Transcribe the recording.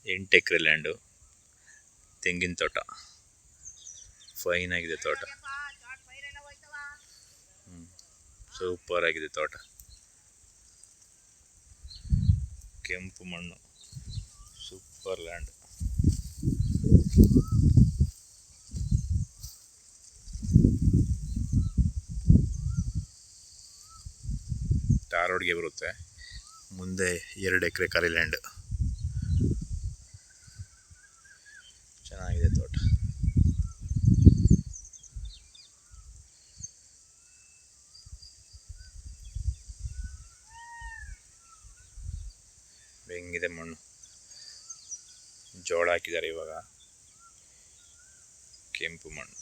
8 ಎಕರೆ land, ತೆಂಗಿನ ತೋಟ, fine ಆಗಿದೆ ತೋಟ. ಸೂಪರ್ ಆಗಿದೆ ತೋಟ. ಕೆಂಪು ಮಣ್ಣು, ಸೂಪರ್ ಲ್ಯಾಂಡ್. ಟಾರ್ ರೋಡ್ಗೆ ಬರುತ್ತೆ. ಮುಂದೆ 2 ಎಕರೆ ಖಾಲಿ ಲ್ಯಾಂಡ್. ಚೆನ್ನಾಗಿದೆ ತೋಟ. ಹೆಂಗಿದೆ ಮಣ್ಣು. ಜೋಳ ಹಾಕಿದ್ದಾರೆ ಇವಾಗ. ಕೆಂಪು ಮಣ್ಣು.